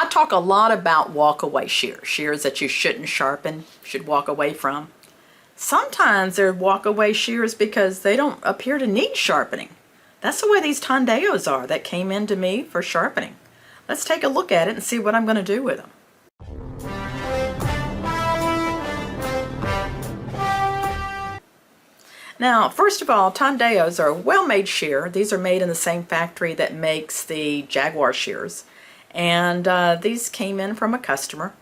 I talk a lot about walk-away shears, shears that you shouldn't sharpen, should walk away from. Sometimes they're walk-away shears because they don't appear to need sharpening. That's the way these Tondeos are that came into me for sharpening. Let's take a look at it and see what I'm going to do with them. Now, first of all, Tondeos are a well-made shear. These are made in the same factory that makes the Jaguar shears. And these came in from a customer.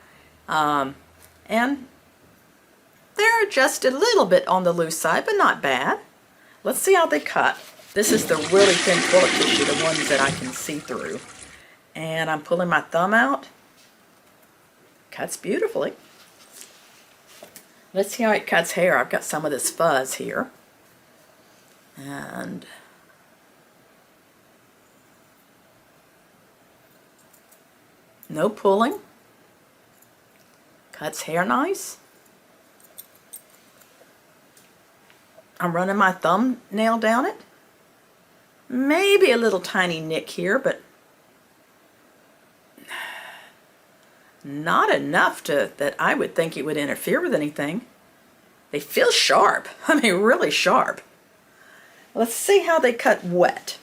And they're just a little bit on the loose side, but not bad. Let's see how they cut. This is the really thin toilet tissue, the ones that I can see through. And I'm pulling my thumb out. Cuts beautifully. Let's see how it cuts hair. I've got some of this fuzz here. And no pulling. Cuts hair nice. I'm running my thumbnail down it. Maybe a little tiny nick here, but not enough that I would think it would interfere with anything. They feel sharp. I mean, really sharp. Let's see how they cut wet.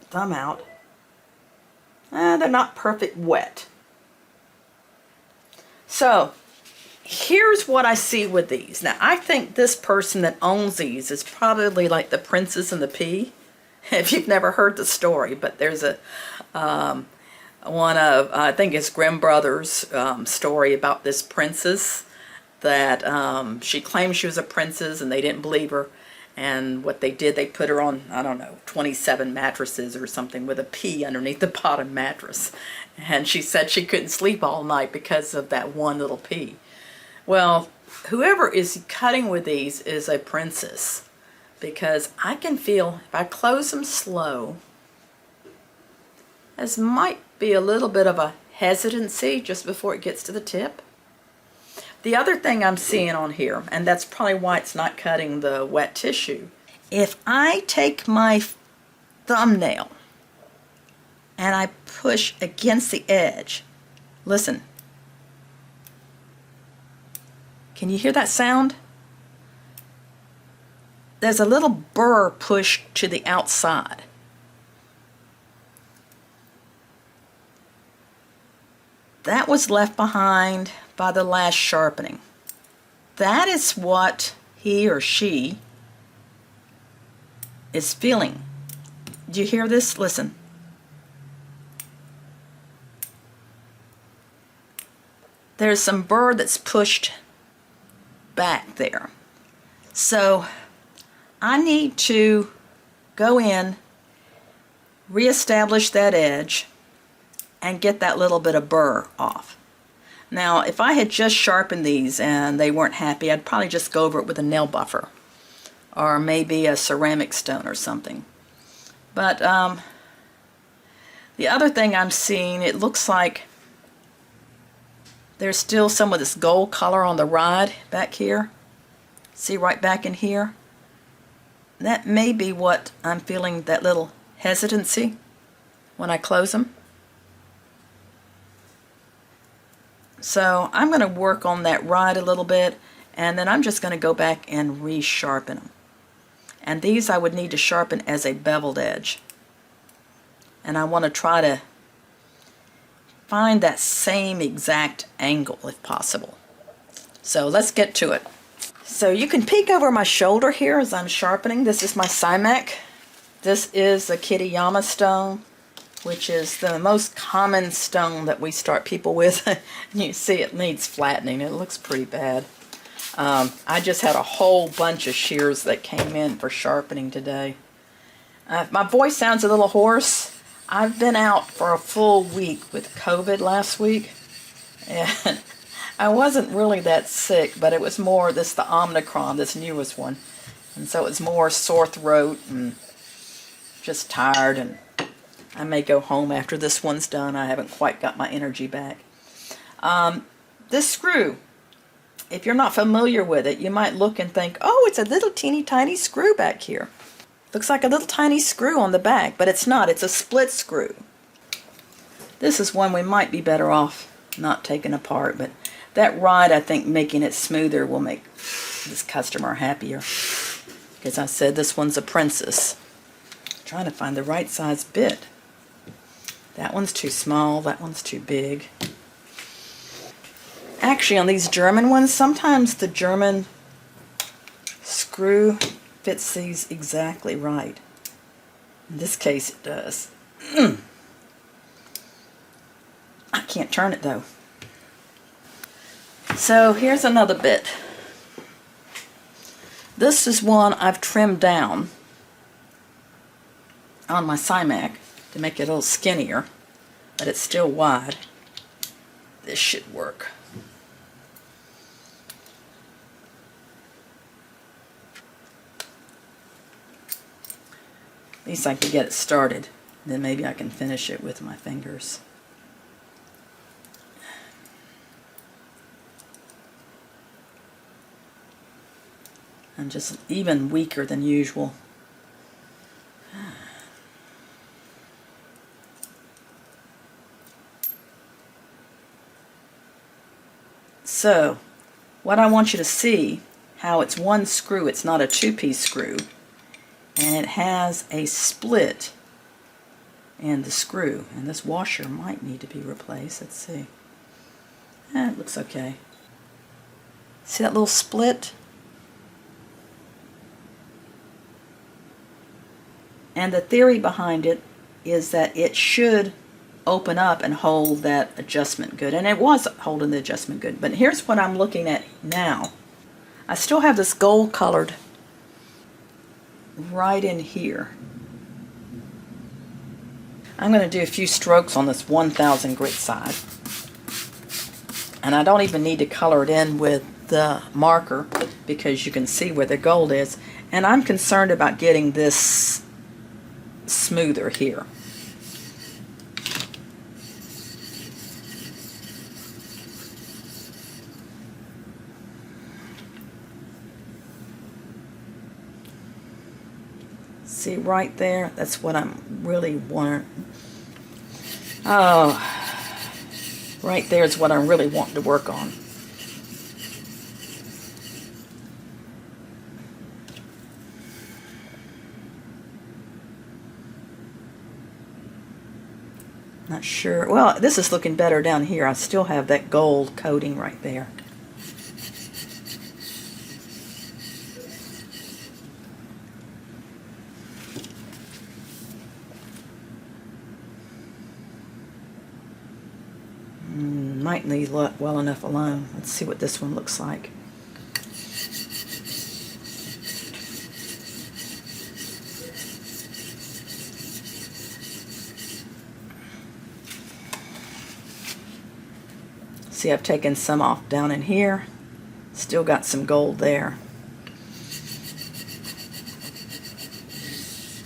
Thumb out. They're not perfect wet. So, here's what I see with these. Now, I think this person that owns these is probably like the Princess and the Pea, if you've never heard the story. But there's a one of, I think it's Grimm Brothers' story about this princess that she claimed she was a princess and they didn't believe her. And what they did, they put her on, I don't know, 27 mattresses or something with a pea underneath the bottom mattress. And she said she couldn't sleep all night because of that one little pea. Well, whoever is cutting with these is a princess, because I can feel, if I close them slow, this might be a little bit of a hesitancy just before it gets to the tip. The other thing I'm seeing on here, and that's probably why it's not cutting the wet tissue, if I take my thumbnail and I push against the edge, listen, can you hear that sound? There's a little burr pushed to the outside. That was left behind by the last sharpening. That is what he or she is feeling. Do you hear this? Listen. There's some burr that's pushed back there. So I need to go in, reestablish that edge, and get that little bit of burr off. Now, if I had just sharpened these and they weren't happy, I'd probably just go over it with a nail buffer or maybe a ceramic stone or something. But the other thing I'm seeing, it looks like there's still some of this gold color on the rod back here. See, right back in here? That may be what I'm feeling, that little hesitancy when I close them. So I'm going to work on that rod a little bit, and then I'm just going to go back and re-sharpen them. And these I would need to sharpen as a beveled edge. And I want to try to find that same exact angle if possible. So let's get to it. So you can peek over my shoulder here as I'm sharpening. This is my Simac. This is the Kitayama stone, which is the most common stone that we start people with. You see it needs flattening. It looks pretty bad. I just had a whole bunch of shears that came in for sharpening today. My voice sounds a little hoarse. I've been out for a full week with COVID last week. And I wasn't really that sick, but it was more the Omicron, this newest one. And so it was more sore throat and just tired, and I may go home after this one's done. I haven't quite got my energy back. This screw if you're not familiar with it, you might look and think, oh, it's a little teeny tiny screw back here. Looks like a little tiny screw on the back, but it's not. It's a split screw. This is one we might be better off not taking apart, but that rod, I think making it smoother will make this customer happier. Because I said this one's a princess. I'm trying to find the right size bit. That one's too small, that one's too big. Actually, on these German ones, sometimes the German screw fits these exactly right. In this case, it does. I can't turn it though. So here's another bit. This is one I've trimmed down on my Simac to make it a little skinnier, but it's still wide. This should work. At least I can get it started. Then maybe I can finish it with my fingers. I'm just even weaker than usual. So, what I want you to see, how it's one screw, it's not a two-piece screw, and it has a split in the screw, and this washer might need to be replaced. Let's see. It looks okay. See that little split? And the theory behind it is that it should open up and hold that adjustment good. And it was holding the adjustment good. But here's what I'm looking at now. I still have this gold colored right in here. I'm going to do a few strokes on this 1000 grit side. And I don't even need to color it in with the marker because you can see where the gold is. And I'm concerned about getting this smoother here. See right there? That's what I'm really wanting. Oh, right there is what I'm really wanting to work on. Not sure. Well, this is looking better down here. I still have that gold coating right there. Might leave well enough alone. Let's see what this one looks like. See, I've taken some off down in here. Still got some gold there.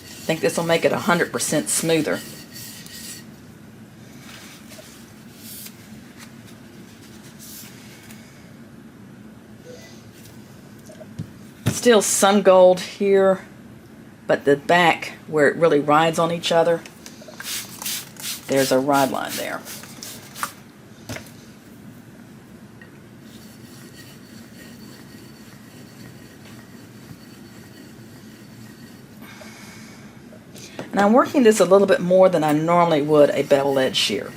I think this will make it 100% smoother. Still some gold here, but the back where it really rides on each other, there's a ride line there. And I'm working this a little bit more than I normally would a bevel edge shear.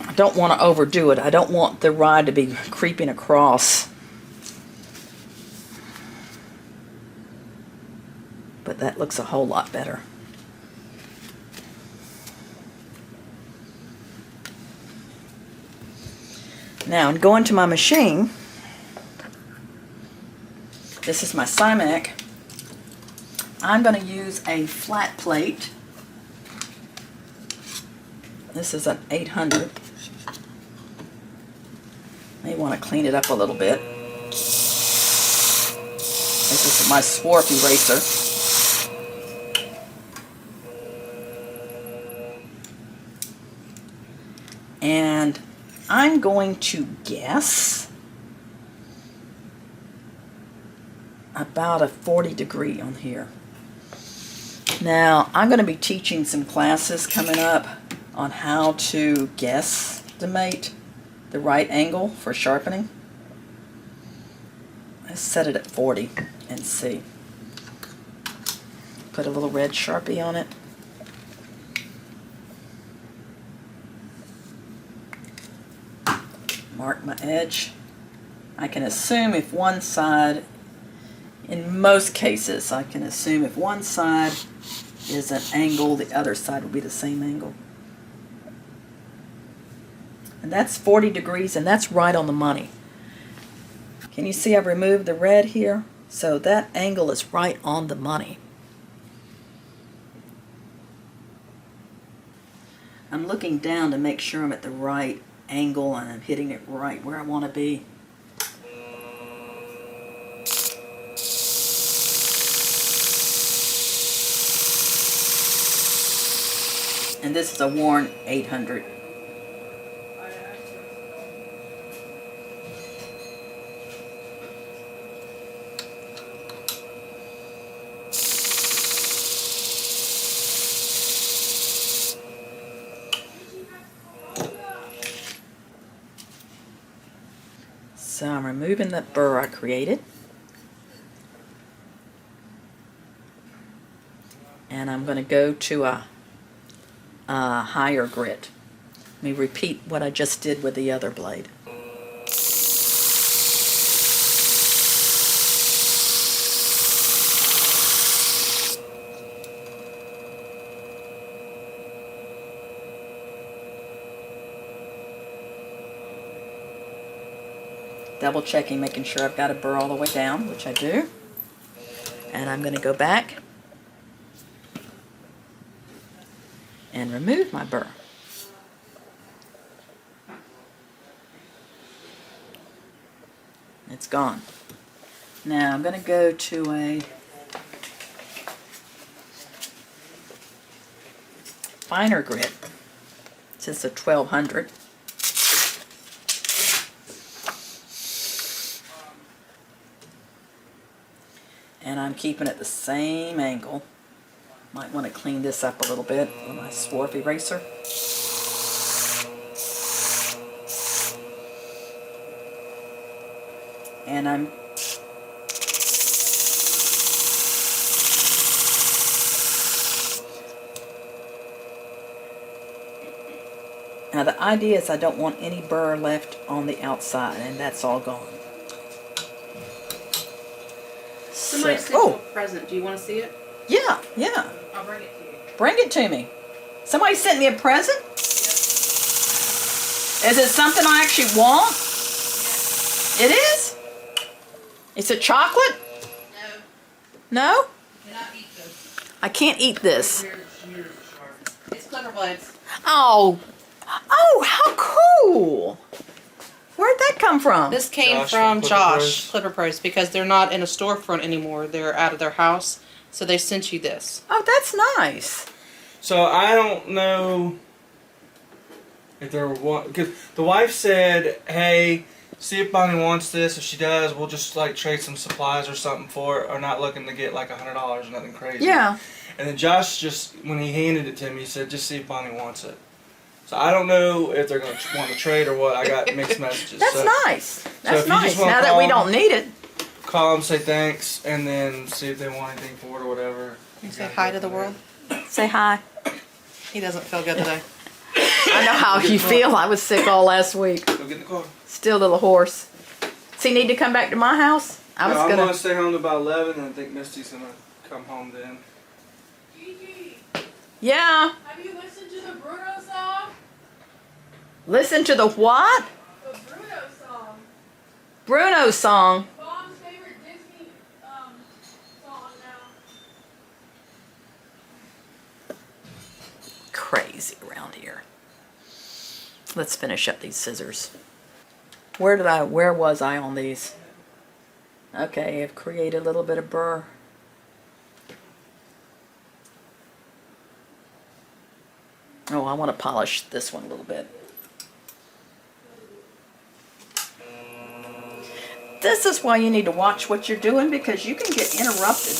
I don't want to overdo it. I don't want the ride to be creeping across. But that looks a whole lot better. Now, I'm going to my machine. This is my Simac. I'm going to use a flat plate. This is an 800. May want to clean it up a little bit. This is my swarf eraser. And I'm going to guess about a 40 degree on here. Now, I'm going to be teaching some classes coming up on how to guesstimate the right angle for sharpening. Let's set it at 40 and see. Put a little red Sharpie on it. Mark my edge. I can assume if one side, in most cases, I can assume if one side is an angle, the other side will be the same angle. And that's 40 degrees, and that's right on the money. Can you see I've removed the red here? So that angle is right on the money. I'm looking down to make sure I'm at the right angle and I'm hitting it right where I want to be. And this is a worn 800. So I'm removing that burr I created. And I'm going to go to a higher grit. Let me repeat what I just did with the other blade. Double checking, making sure I've got a burr all the way down, which I do. And I'm going to go back and remove my burr. It's gone. Now I'm going to go to a finer grit. This is a 1200. And I'm keeping it the same angle. Might want to clean this up a little bit with my swarf eraser. And I'm now the idea is I don't want any burr left on the outside, and that's all gone. Somebody sent you a present. Do you want to see it? Yeah, yeah. I'll bring it to you. Bring it to me. Somebody sent me a present? Yep. Is it something I actually want? Yes. It is? It's a chocolate? No. No? You cannot eat this. I can't eat this. It's clipper blades. Oh. Oh, how cool. Where'd that come from? This came Josh from from Josh, Clipper Pros, because they're not in a storefront anymore. They're out of their house. So they sent you this. Oh, that's nice. So I don't know if there were one, because the wife said, "Hey, see if Bonnie wants this. If she does, we'll just like trade some supplies or something for it. Or not looking to get like $100 or nothing crazy." Yeah. And then Josh just, when he handed it to me, he said, "Just see if Bonnie wants it." So I don't know if they're going to want to trade or what. I got mixed messages. That's so, nice. if That's you nice. just wanna Now that call we don't need it. Call them, say thanks, and then see if they want anything for it or whatever. You say hi to the world. Say hi. He doesn't feel good today. I know how you feel. I was sick all last week. Go get in the car. Still a little hoarse. Does he need to come back to my house? I'm going to stay home to about 11, and I think Misty's going to come home then. Gigi, Yeah. have you listened to the Bruno song? Listen to the what? The Bruno song. Bruno song. Mom's favorite Disney song now. Crazy around here. Let's finish up these scissors. Where was I on these? Okay, I've created a little bit of burr. Oh, I want to polish this one a little bit. this is why you need to watch what you're doing, because you can get interrupted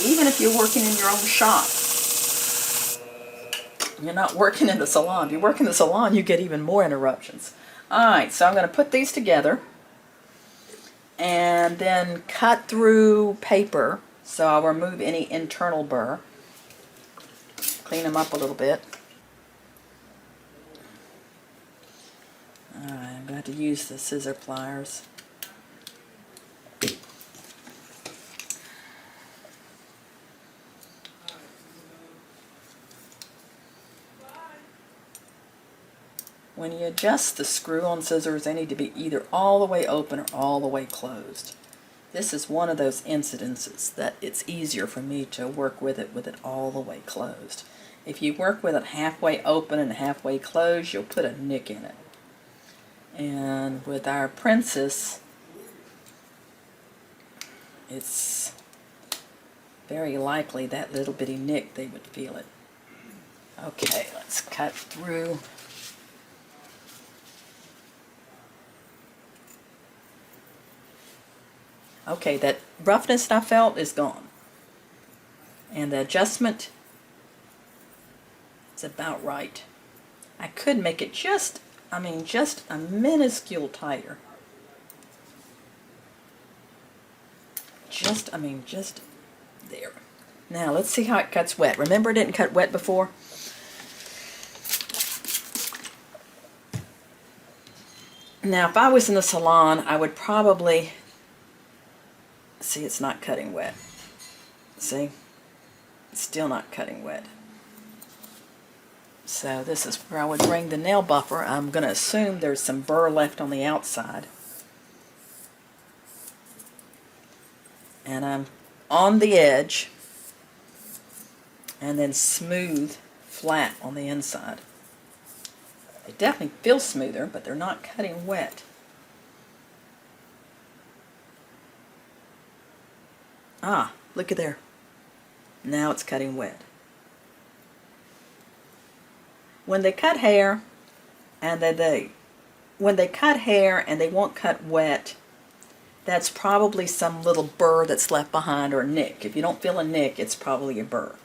even if you're working in your own shop. You're not working in the salon. If you work in the salon, you get even more interruptions. Alright, so I'm going to put these together and then cut through paper, so I'll remove any internal burr. Clean them up a little bit. Alright, I'm going to have to use the scissor pliers. When you adjust the screw-on scissors, they need to be either all the way open or all the way closed. This is one of those incidences that it's easier for me to work with it all the way closed. If you work with it halfway open and halfway closed, you'll put a nick in it. And with our princess, it's very likely that little bitty nick, they would feel it. Okay, let's cut through. Okay, that roughness I felt is gone. And the adjustment is about right. I could make it just a minuscule tighter. Just there. Now let's see how it cuts wet. Remember it didn't cut wet before? Now if I was in the salon, I would probably... See, it's not cutting wet. See? It's still not cutting wet. So this is where I would bring the nail buffer. I'm going to assume there's some burr left on the outside. And I'm on the edge. And then smooth, flat on the inside. They definitely feel smoother, but they're not cutting wet. Ah, look at there. Now it's cutting wet. When they cut hair and when they cut hair and they won't cut wet, that's probably some little burr that's left behind, or a nick. If you don't feel a nick, it's probably a burr.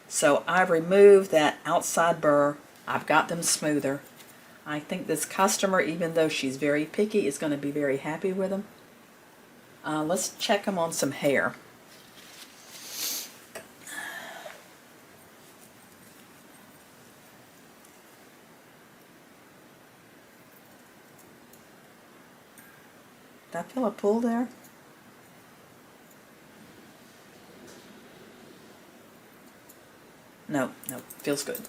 So I've removed that outside burr. I've got them smoother. I think this customer, even though she's very picky, is going to be very happy with them. Let's check them on some hair. Did I feel a pull there? No, feels good.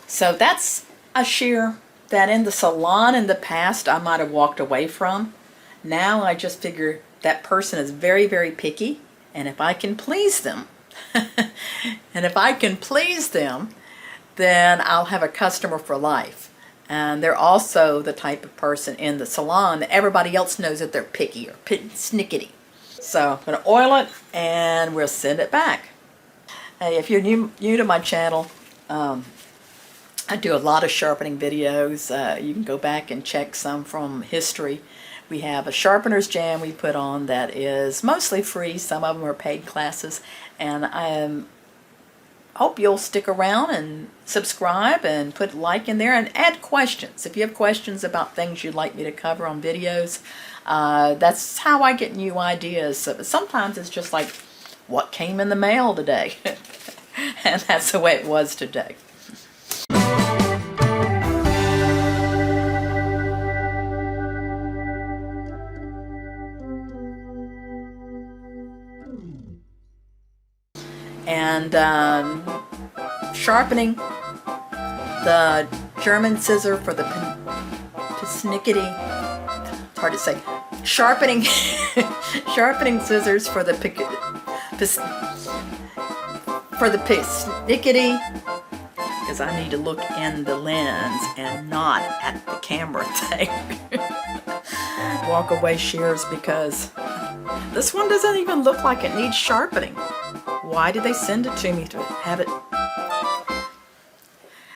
So that's a shear that in the salon in the past I might have walked away from. Now I just figure that person is very, very picky, and if I can please them, then I'll have a customer for life. And they're also the type of person in the salon that everybody else knows that they're picky or snickety. So I'm going to oil it and we'll send it back. Hey, if you're new to my channel, I do a lot of sharpening videos. You can go back and check some from history. We have a sharpener's jam we put on that is mostly free. Some of them are paid classes. And I hope you'll stick around and subscribe and put like in there and add questions. If you have questions about things you'd like me to cover on videos, that's how I get new ideas. So sometimes it's just like, what came in the mail today? And that's the way it was today. And sharpening the German scissor for the persnickety. It's hard to say. Sharpening scissors for the persnickety, because I need to look in the lens and not at the camera thing. Walk away shears, because this one doesn't even look like it needs sharpening. Why did they send it to me to have it